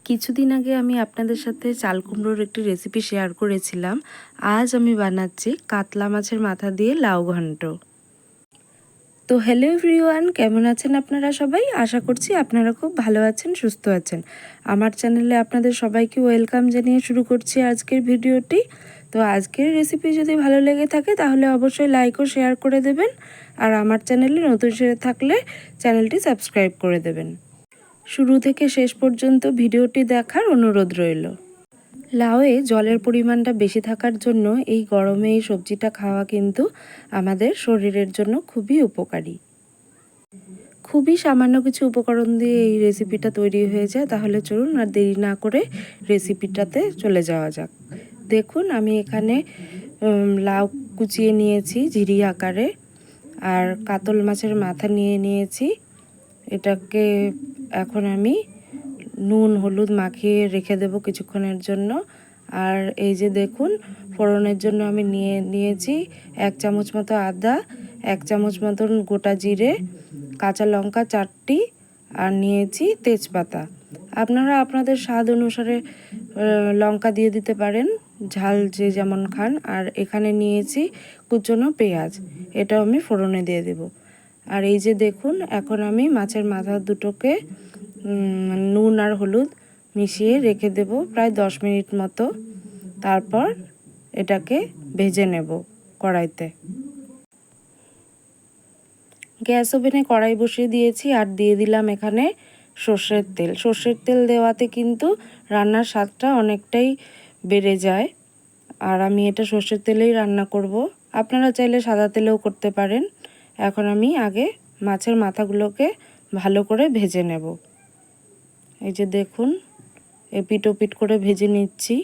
কিছুদিন আগে আমি আপনাদের সাথে চাল কুমড়োর একটি রেসিপি শেয়ার করেছিলাম। আজ আমি বানাচ্ছি কাতলা মাছের মাথা দিয়ে লাউ ঘন্ট। তো হ্যালো এভরিওয়ান, কেমন আছেন আপনারা সবাই? আশা করছি আপনারা খুব ভালো আছেন, সুস্থ আছেন। আমার চ্যানেলে আপনাদের সবাইকে ওয়েলকাম জানিয়ে শুরু করছি আজকের ভিডিওটি। তো আজকের রেসিপি যদি ভালো লেগে থাকে তাহলে অবশ্যই লাইক ও শেয়ার করে দেবেন, আর আমার চ্যানেলে নতুন থাকলে চ্যানেলটি সাবস্ক্রাইব করে দেবেন। শুরু থেকে শেষ পর্যন্ত ভিডিওটি দেখার অনুরোধ রইল। লাউয়ে জলের পরিমাণটা বেশি থাকার জন্য এই গরমে এই সবজিটা খাওয়া কিন্তু আমাদের শরীরের জন্য খুবই উপকারী। খুবই সামান্য কিছু উপকরণ দিয়ে এই রেসিপিটা তৈরি হয়ে যায়। তাহলে চলুন আর দেরি না করে রেসিপিটাতে চলে যাওয়া যাক। দেখুন, আমি এখানে লাউ কুচিয়ে নিয়েছি ঝিরি আকারে, আর কাতল মাছের মাথা নিয়ে নিয়েছি। এটাকে এখন আমি নুন হলুদ মাখিয়ে রেখে দেব কিছুক্ষণের জন্য। আর এই যে দেখুন, ফোড়নের জন্য আমি নিয়েছি 1 চামচ মতো আদা, 1 চামচ মতন গোটা জিরে, কাঁচা লঙ্কা 4টি, আর নিয়েছি তেজপাতা। আপনারা আপনাদের স্বাদ অনুসারে লঙ্কা দিয়ে দিতে পারেন, ঝাল যে যেমন খান। আর এখানে নিয়েছি কুচনো পেঁয়াজ, এটাও আমি ফোড়নে দিয়ে দেব। আর এই যে দেখুন, এখন আমি মাছের মাথা দুটোকে নুন আর হলুদ মিশিয়ে রেখে দেব প্রায় 10 মিনিট মতো। তারপর এটাকে ভেজে নেব কড়াইতে। গ্যাস ওভেনে কড়াই বসিয়ে দিয়েছি আর দিয়ে দিলাম এখানে সর্ষের তেল। সর্ষের তেল দেওয়াতে কিন্তু রান্নার স্বাদটা অনেকটাই বেড়ে যায়, আর আমি এটা সর্ষের তেলেই রান্না করব। আপনারা চাইলে সাদা তেলেও করতে পারেন। এখন আমি আগে মাছের মাথাগুলোকে ভালো করে ভেজে নেব। এই যে দেখুন, এপিট ওপিট করে ভেজে নিচ্ছি।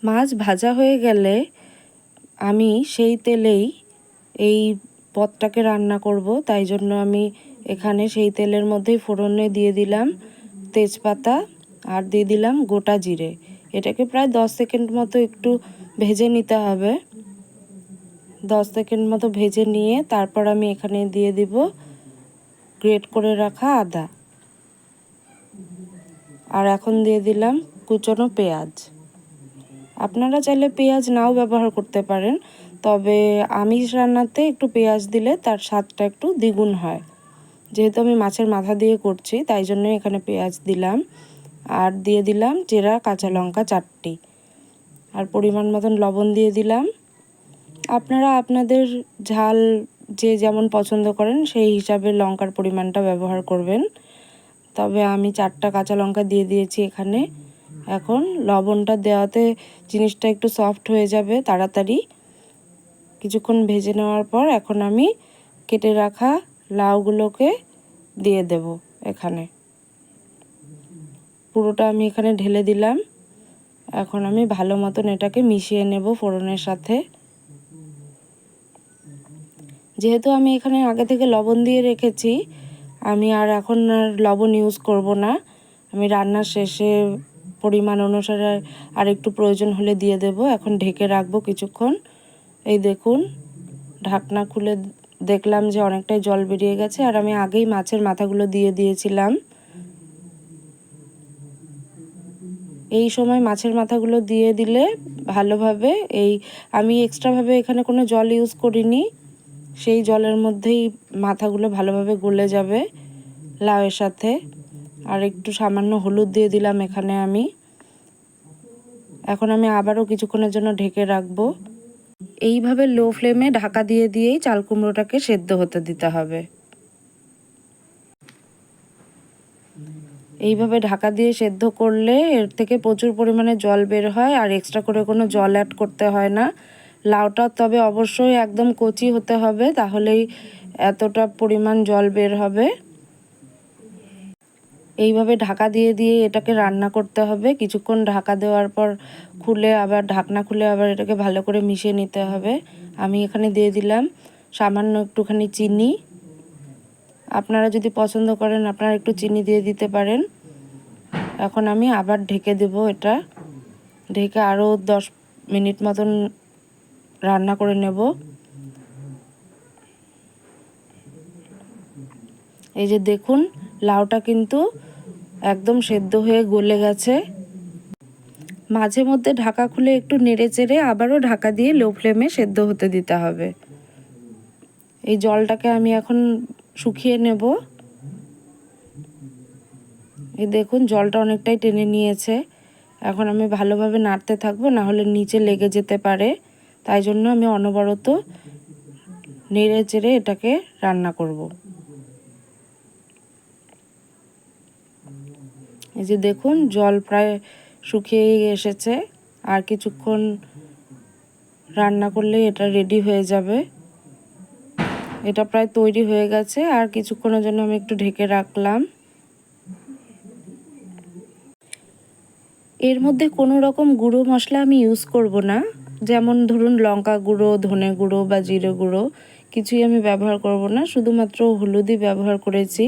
মাছ ভাজা হয়ে গেলে আমি সেই তেলেই এই পদটাকে রান্না করব, তাই জন্য আমি এখানে সেই তেলের মধ্যেই ফোড়নে দিয়ে দিলাম তেজপাতা আর দিয়ে দিলাম গোটা জিরে। এটাকে প্রায় 10 সেকেন্ড মতো একটু ভেজে নিতে হবে। 10 সেকেন্ড মতো ভেজে নিয়ে তারপর আমি এখানে দিয়ে দিব গ্রেট করে রাখা আদা, আর এখন দিয়ে দিলাম কুচনো পেঁয়াজ। আপনারা চাইলে পেঁয়াজ নাও ব্যবহার করতে পারেন, তবে আমিষ রান্নাতে একটু পেঁয়াজ দিলে তার স্বাদটা একটু দ্বিগুণ হয়। যেহেতু আমি মাছের মাথা দিয়ে করছি, তাই জন্য এখানে পেঁয়াজ দিলাম। আর দিয়ে দিলাম চেরা কাঁচা লঙ্কা 4টি, আর পরিমাণ মতন লবণ দিয়ে দিলাম। আপনারা আপনাদের ঝাল যে যেমন পছন্দ করেন সেই হিসাবে লঙ্কার পরিমাণটা ব্যবহার করবেন। তবে আমি 4টা কাঁচা লঙ্কা দিয়ে দিয়েছি এখানে। এখন লবণটা দেওয়াতে জিনিসটা একটু সফট হয়ে যাবে তাড়াতাড়ি। কিছুক্ষণ ভেজে নেওয়ার পর এখন আমি কেটে রাখা লাউগুলোকে দিয়ে দেব এখানে। পুরোটা আমি এখানে ঢেলে দিলাম। এখন আমি ভালো মতন এটাকে মিশিয়ে নেব ফোড়নের সাথে। যেহেতু আমি এখানে আগে থেকে লবণ দিয়ে রেখেছি, আমি এখন আর লবণ ইউজ করব না। আমি রান্নার শেষে পরিমাণ অনুসারে আর একটু প্রয়োজন হলে দিয়ে দেব। এখন ঢেকে রাখবো কিছুক্ষণ। এই দেখুন, ঢাকনা খুলে দেখলাম যে অনেকটাই জল বেরিয়ে গেছে, আর আমি আগেই মাছের মাথাগুলো দিয়ে দিয়েছিলাম। এই সময় মাছের মাথাগুলো দিয়ে দিলে ভালোভাবে আমি এক্সট্রাভাবে এখানে কোনো জল ইউজ করিনি, সেই জলের মধ্যেই মাথাগুলো ভালোভাবে গলে যাবে লাউয়ের সাথে। আর একটু সামান্য হলুদ দিয়ে দিলাম এখানে আমি। এখন আমি আবারও কিছুক্ষণের জন্য ঢেকে রাখবো। এইভাবে লো ফ্লেমে ঢাকা দিয়ে দিয়েই চাল কুমড়োটাকে সেদ্ধ হতে দিতে হবে। এইভাবে ঢাকা দিয়ে সেদ্ধ করলে এর থেকে প্রচুর পরিমাণে জল বের হয়, আর এক্সট্রা করে কোনো জল অ্যাড করতে হয় না। লাউটা তবে অবশ্যই একদম কচি হতে হবে, তাহলেই এতটা পরিমাণ জল বের হবে। এইভাবে ঢাকা দিয়ে দিয়ে এটাকে রান্না করতে হবে। কিছুক্ষণ ঢাকা দেওয়ার পর ঢাকনা খুলে আবার এটাকে ভালো করে মিশিয়ে নিতে হবে। আমি এখানে দিয়ে দিলাম সামান্য একটুখানি চিনি। আপনারা যদি পছন্দ করেন আপনারা একটু চিনি দিয়ে দিতে পারেন। এখন আমি আবার ঢেকে দেব। এটা ঢেকে আরও 10 মিনিট মতন রান্না করে নেব। এই যে দেখুন লাউটা কিন্তু একদম সেদ্ধ হয়ে গলে গেছে। মাঝে মধ্যে ঢাকা খুলে একটু নেড়ে চেড়ে আবারও ঢাকা দিয়ে লো ফ্লেমে সেদ্ধ হতে দিতে হবে। এই জলটাকে আমি এখন শুকিয়ে নেব। এই দেখুন জলটা অনেকটাই টেনে নিয়েছে। এখন আমি ভালোভাবে নাড়তে থাকবো, না হলে নিচে লেগে যেতে পারে। তাই জন্য আমি অনবরত নেড়ে চেড়ে এটাকে রান্না করব। এই যে দেখুন জল প্রায় শুকিয়ে এসেছে, আর কিছুক্ষণ রান্না করলে এটা রেডি হয়ে যাবে। এটা প্রায় তৈরি হয়ে গেছে, আর কিছুক্ষণের জন্য আমি একটু ঢেকে রাখলাম। এর মধ্যে কোনো রকম গুঁড়ো মশলা আমি ইউজ করব না, যেমন ধরুন লঙ্কা গুঁড়ো, ধনে গুঁড়ো বা জিরে গুঁড়ো কিছুই আমি ব্যবহার করব না, শুধুমাত্র হলুদই ব্যবহার করেছি।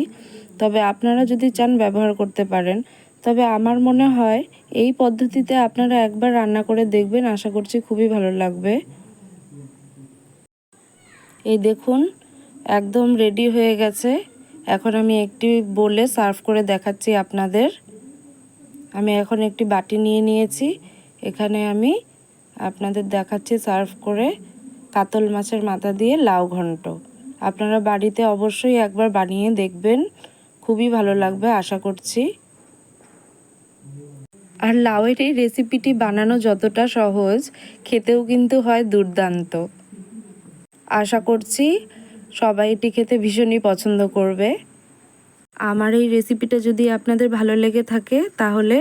তবে আপনারা যদি চান ব্যবহার করতে পারেন। তবে আমার মনে হয় এই পদ্ধতিতে আপনারা একবার রান্না করে দেখবেন, আশা করছি খুবই ভালো লাগবে। এই দেখুন একদম রেডি হয়ে গেছে। এখন আমি একটি বোলে সার্ভ করে দেখাচ্ছি আপনাদের। আমি এখন একটি বাটি নিয়ে নিয়েছি, এখানে আমি আপনাদের দেখাচ্ছি সার্ভ করে কাতল মাছের মাথা দিয়ে লাউ ঘন্ট। আপনারা বাড়িতে অবশ্যই একবার বানিয়ে দেখবেন, খুবই ভালো লাগবে আশা করছি। আর লাউয়ের এই রেসিপিটি বানানো যতটা সহজ, খেতেও কিন্তু হয় দুর্দান্ত। আশা করছি সবাই এটি খেতে ভীষণই পছন্দ করবে। আমার এই রেসিপিটা যদি আপনাদের ভালো লেগে থাকে তাহলে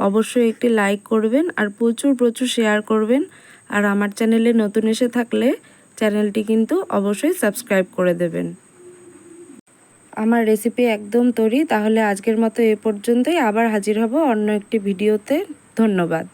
অবশ্যই একটি লাইক করবেন, আর প্রচুর প্রচুর শেয়ার করবেন। আর আমার চ্যানেলে নতুন এসে থাকলে চ্যানেলটি কিন্তু অবশ্যই সাবস্ক্রাইব করে দেবেন। আমার রেসিপি একদম তৈরি। তাহলে আজকের মতো এ পর্যন্তই, আবার হাজির হব অন্য একটি ভিডিওতে। ধন্যবাদ।